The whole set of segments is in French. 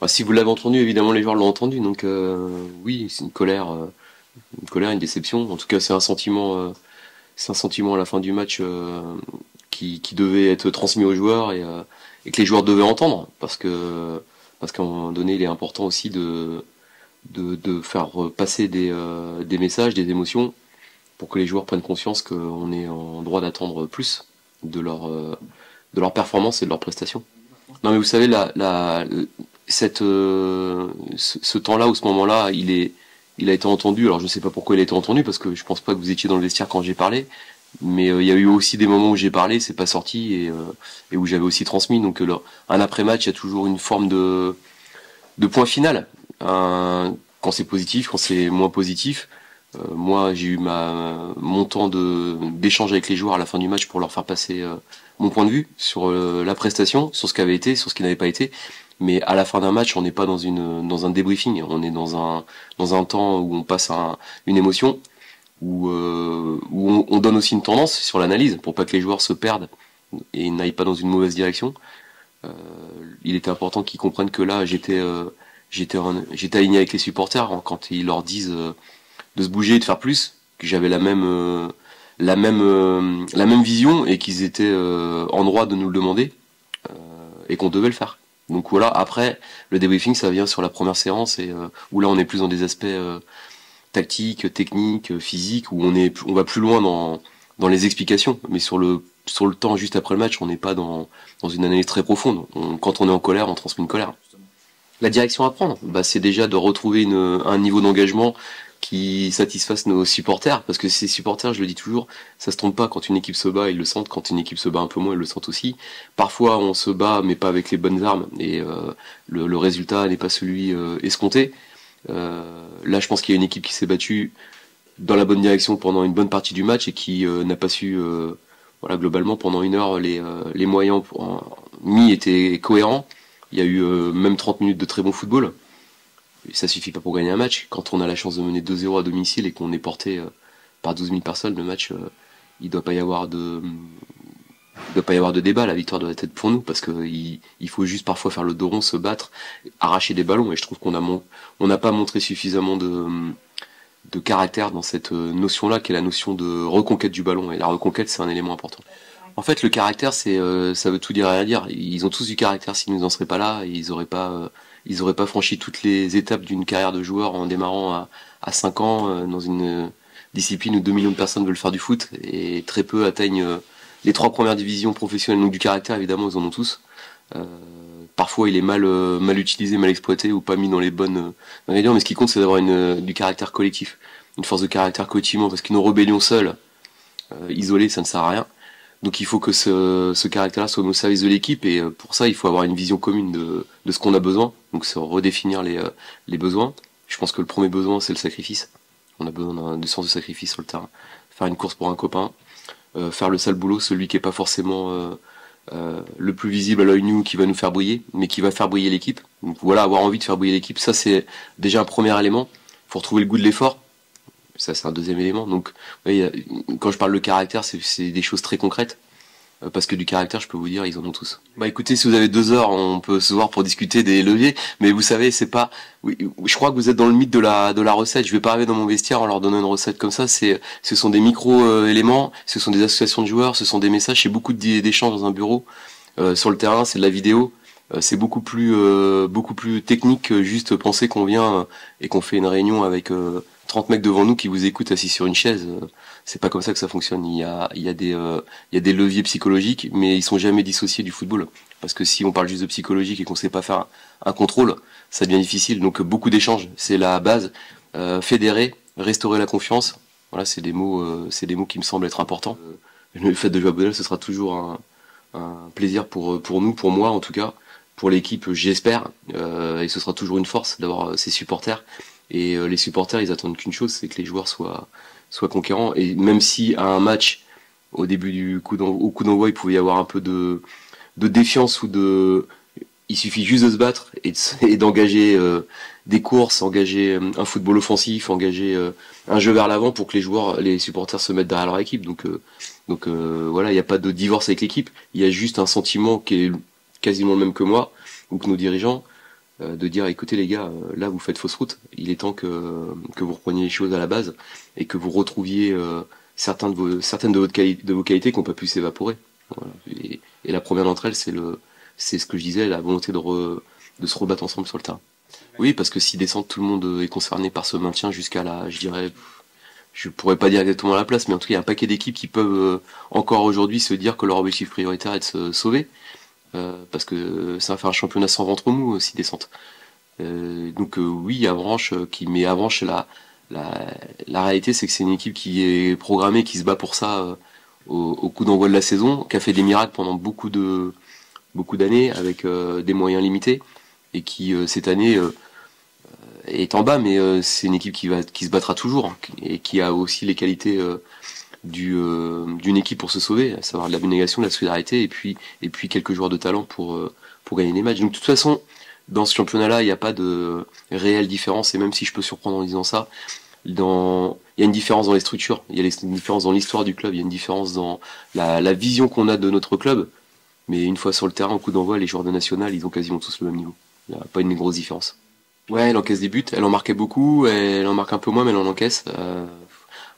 si vous l'avez entendu, évidemment les joueurs l'ont entendu, donc oui, c'est une colère, une déception. En tout cas, c'est un sentiment à la fin du match qui devait être transmis aux joueurs et que les joueurs devaient entendre, parce qu'à un moment donné, il est important aussi de faire passer des messages, des émotions, pour que les joueurs prennent conscience qu'on est en droit d'attendre plus de leur performance et de leur prestation. Non mais vous savez, ce temps-là ou ce moment-là, il a été entendu. Alors je ne sais pas pourquoi il a été entendu, parce que je pense pas que vous étiez dans le vestiaire quand j'ai parlé. Mais il y a eu aussi des moments où j'ai parlé, c'est pas sorti, et où j'avais aussi transmis. Donc un après-match, il y a toujours une forme de point final. Quand c'est positif, quand c'est moins positif. Moi, j'ai eu mon temps d'échange avec les joueurs à la fin du match pour leur faire passer mon point de vue sur la prestation, sur ce qu'avait été, sur ce qui n'avait pas été. Mais à la fin d'un match, on n'est pas dans un débriefing, on est dans un temps où on passe une émotion, où on donne aussi une tendance sur l'analyse pour pas que les joueurs se perdent et n'aillent pas dans une mauvaise direction. Euh, il était important qu'ils comprennent que là, j'étais aligné avec les supporters, hein, quand ils leur disent de se bouger et de faire plus, que j'avais la même vision et qu'ils étaient en droit de nous le demander, et qu'on devait le faire. Donc voilà, après, le débriefing, ça vient sur la première séance, où là on est plus dans des aspects tactiques, techniques, physiques, où on va plus loin dans les explications. Mais sur le temps juste après le match, on n'est pas dans une analyse très profonde. Quand on est en colère, on transmet une colère. La direction à prendre, bah, c'est déjà de retrouver un niveau d'engagement qui satisfasse nos supporters, parce que ces supporters, je le dis toujours, ça se trompe pas. Quand une équipe se bat, ils le sentent. Quand une équipe se bat un peu moins, ils le sentent aussi. Parfois, on se bat, mais pas avec les bonnes armes, et le résultat n'est pas celui escompté. Là, je pense qu'il y a une équipe qui s'est battue dans la bonne direction pendant une bonne partie du match, et qui n'a pas su, voilà, globalement, pendant une heure, les moyens mis étaient cohérents. Il y a eu même 30 minutes de très bon football. Ça suffit pas pour gagner un match. Quand on a la chance de mener 2-0 à domicile et qu'on est porté par 12 000 personnes, le match, il doit pas y avoir de débat. La victoire doit être pour nous, parce que il faut juste parfois faire le dos rond, se battre, arracher des ballons. Et je trouve on n'a pas montré suffisamment de caractère dans cette notion-là, qui est la notion de reconquête du ballon. Et la reconquête, c'est un élément important. En fait, le caractère, ça veut tout dire et rien dire. Ils ont tous du caractère. S'ils nous en seraient pas là, ils auraient pas franchi toutes les étapes d'une carrière de joueur en démarrant à 5 ans dans une discipline où 2 millions de personnes veulent faire du foot, et très peu atteignent les 3 premières divisions professionnelles. Donc du caractère, évidemment, ils en ont tous. Euh, Parfois, il est mal utilisé, mal exploité, ou pas mis dans les bonnes ingrédients. Mais ce qui compte, c'est d'avoir du caractère collectif, une force de caractère collectivement, parce qu'une rébellion seule, isolée, ça ne sert à rien. Donc il faut que ce caractère-là soit au service de l'équipe, et pour ça il faut avoir une vision commune de ce qu'on a besoin. Donc c'est redéfinir les besoins. Je pense que le premier besoin, c'est le sacrifice. On a besoin de sens de sacrifice sur le terrain. Faire une course pour un copain, faire le sale boulot, celui qui est pas forcément le plus visible à l'œil nu, qui va nous faire briller, mais qui va faire briller l'équipe. Donc voilà, avoir envie de faire briller l'équipe, ça c'est déjà un premier élément. Il faut retrouver le goût de l'effort. Ça, c'est un deuxième élément. Donc, oui, quand je parle de caractère, c'est des choses très concrètes. Parce que du caractère, je peux vous dire, ils en ont tous. Bah écoutez, si vous avez 2 heures, on peut se voir pour discuter des leviers. Mais vous savez, c'est pas. Oui, je crois que vous êtes dans le mythe de la recette. Je vais pas arriver dans mon vestiaire en leur donnant une recette comme ça. Ce sont des micro éléments, ce sont des associations de joueurs, ce sont des messages. C'est beaucoup d'échanges dans un bureau. Sur le terrain, c'est de la vidéo. C'est beaucoup plus technique que juste penser qu'on vient et qu'on fait une réunion avec 30 mecs devant nous qui vous écoutent assis sur une chaise. C'est pas comme ça que ça fonctionne. Il y a des leviers psychologiques, mais ils sont jamais dissociés du football. Parce que si on parle juste de psychologique et qu'on sait pas faire un contrôle, ça devient difficile. Donc beaucoup d'échanges, c'est la base. Fédérer, restaurer la confiance. Voilà, c'est des mots qui me semblent être importants. Le fait de jouer à Bonal, ce sera toujours un plaisir pour nous, pour moi en tout cas, pour l'équipe, j'espère. Et ce sera toujours une force d'avoir ces supporters. Et les supporters, ils attendent qu'une chose, c'est que les joueurs soient conquérants. Et même si à un match, au début au coup d'envoi, il pouvait y avoir un peu de défiance, il suffit juste de se battre et d'engager des courses, engager un football offensif, engager un jeu vers l'avant pour que les supporters se mettent derrière leur équipe. Donc voilà, il n'y a pas de divorce avec l'équipe. Il y a juste un sentiment qui est quasiment le même que moi, ou que nos dirigeants. de dire écoutez les gars, là vous faites fausse route, il est temps que vous repreniez les choses à la base et que vous retrouviez certaines de vos qualités qui n'ont pas pu s'évaporer. Voilà. Et la première d'entre elles, c'est ce que je disais, la volonté de se rebattre ensemble sur le terrain. Oui, parce que si descendre, tout le monde est concerné par ce maintien jusqu'à la, je dirais, je pourrais pas dire exactement la place, mais en tout cas, il y a un paquet d'équipes qui peuvent encore aujourd'hui se dire que leur objectif prioritaire est de se sauver, parce que ça va faire un championnat sans ventre mou si descente. Donc oui, Avranches, mais Avranches, la, la réalité, c'est que c'est une équipe qui est programmée, qui se bat pour ça au coup d'envoi de la saison, qui a fait des miracles pendant beaucoup d'années avec des moyens limités, et qui cette année est en bas, mais c'est une équipe qui se battra toujours hein, et qui a aussi les qualités d'une équipe pour se sauver, à savoir de l'abnégation, de la solidarité et puis quelques joueurs de talent pour gagner des matchs. Donc de toute façon, dans ce championnat-là, il n'y a pas de réelle différence, et même si je peux surprendre en disant ça, il y a une différence dans les structures, il y a une différence dans l'histoire du club, il y a une différence dans la vision qu'on a de notre club, mais une fois sur le terrain, au coup d'envoi, les joueurs de national, ils ont quasiment tous le même niveau. Il n'y a pas une grosse différence. Ouais, elle encaisse des buts, elle en marquait beaucoup, elle en marque un peu moins, mais elle en encaisse.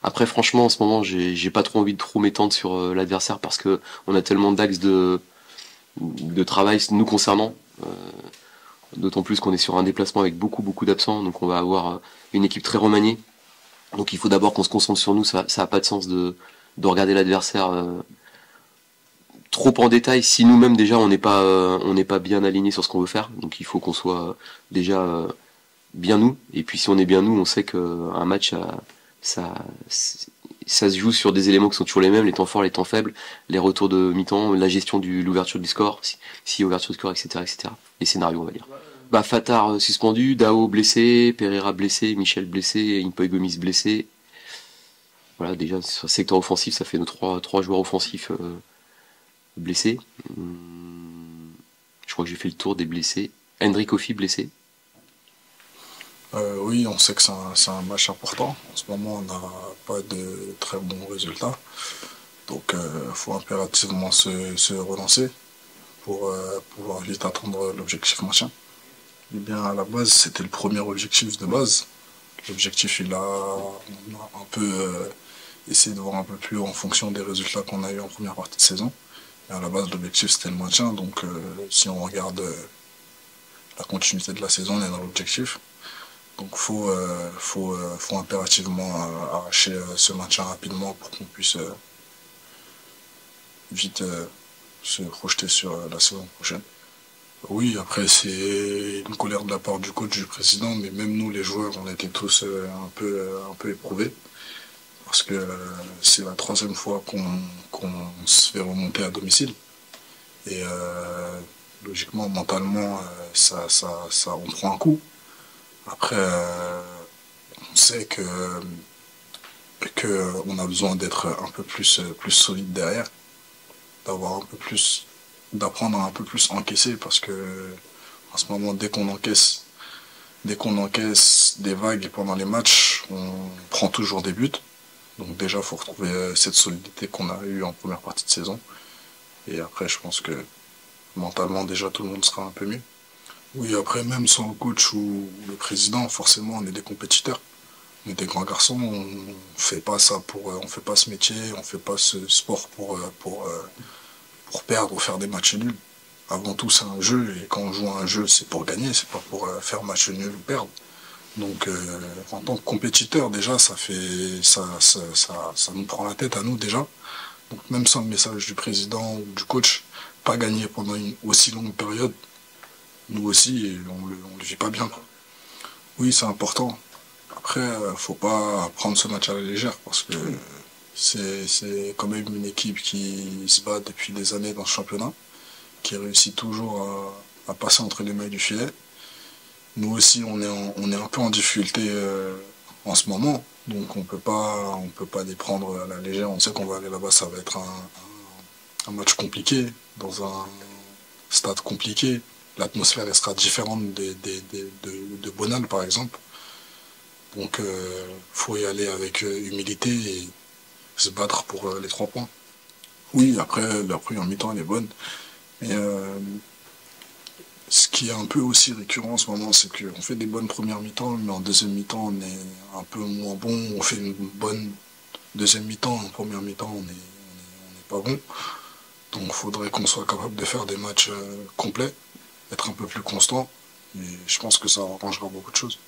Après, franchement, en ce moment, j'ai pas trop envie de trop m'étendre sur l'adversaire parce que on a tellement d'axes de travail nous concernant. Euh, D'autant plus qu'on est sur un déplacement avec beaucoup d'absents, donc on va avoir une équipe très remaniée. Donc il faut d'abord qu'on se concentre sur nous, ça a pas de sens de regarder l'adversaire trop en détail si nous-mêmes déjà on n'est pas bien alignés sur ce qu'on veut faire. Donc il faut qu'on soit déjà bien nous, et puis si on est bien nous, on sait qu'un match ça, ça se joue sur des éléments qui sont toujours les mêmes, les temps forts, les temps faibles, les retours de mi-temps, la gestion de l'ouverture du score, si ouverture du score, etc. Les scénarios, on va dire. Bah Fatar suspendu, Dao blessé, Pereira blessé, Michel blessé, Impoy Gomis blessé. Voilà, déjà sur le secteur offensif, ça fait nos trois joueurs offensifs blessés. Je crois que j'ai fait le tour des blessés. Hendrik Kofi blessé. Oui, on sait que c'est un match important. En ce moment, on n'a pas de très bons résultats. Donc, il faut impérativement se relancer pour pouvoir vite atteindre l'objectif maintien. Eh bien, à la base, c'était le premier objectif de base. L'objectif, on a un peu essayé de voir un peu plus haut en fonction des résultats qu'on a eu en première partie de saison. Et à la base, l'objectif, c'était le maintien. Donc, si on regarde la continuité de la saison, on est dans l'objectif. Donc faut impérativement arracher ce maintien rapidement pour qu'on puisse vite se projeter sur la saison prochaine. Oui, après c'est une colère de la part du coach, du président, mais même nous les joueurs, on était tous un peu éprouvés parce que c'est la troisième fois qu'on se fait remonter à domicile et logiquement mentalement on prend un coup. Après on sait que on a besoin d'être un peu plus solide derrière, d'avoir un peu plus, d'apprendre à un peu plus encaisser parce que en ce moment dès qu'on encaisse des vagues pendant les matchs, on prend toujours des buts. Donc déjà faut retrouver cette solidité qu'on a eue en première partie de saison. Et après je pense que mentalement déjà tout le monde sera un peu mieux. Oui, après même sans le coach ou le président, forcément on est des compétiteurs. On est des grands garçons, on fait pas ça on fait pas ce métier, on fait pas ce sport pour perdre ou faire des matchs nuls. Avant tout, c'est un jeu, et quand on joue à un jeu, c'est pour gagner, c'est pas pour faire match nul ou perdre. Donc, en tant que compétiteur, déjà, ça nous prend la tête à nous déjà. Donc, même sans le message du président ou du coach, pas gagner pendant une aussi longue période, nous aussi, on le vit pas bien, quoi. Oui, c'est important. Après, faut pas prendre ce match à la légère parce que c'est quand même une équipe qui se bat depuis des années dans ce championnat, qui réussit toujours à passer entre les mailles du filet. Nous aussi, on est un peu en difficulté en ce moment, donc on peut pas les prendre à la légère. On sait qu'on va aller là-bas, ça va être un match compliqué, dans un stade compliqué. L'atmosphère elle sera différente de Bonal, par exemple. Donc, faut y aller avec humilité et se battre pour les 3 points. Oui, après, la première mi-temps, elle est bonne. Mais Ce qui est un peu aussi récurrent en ce moment, c'est qu'on fait des bonnes premières mi-temps, mais en deuxième mi-temps, on est un peu moins bon. On fait une bonne deuxième mi-temps, en première mi-temps, on n'est pas bon. Donc il faudrait qu'on soit capable de faire des matchs complets, être un peu plus constant. Et je pense que ça arrangera beaucoup de choses.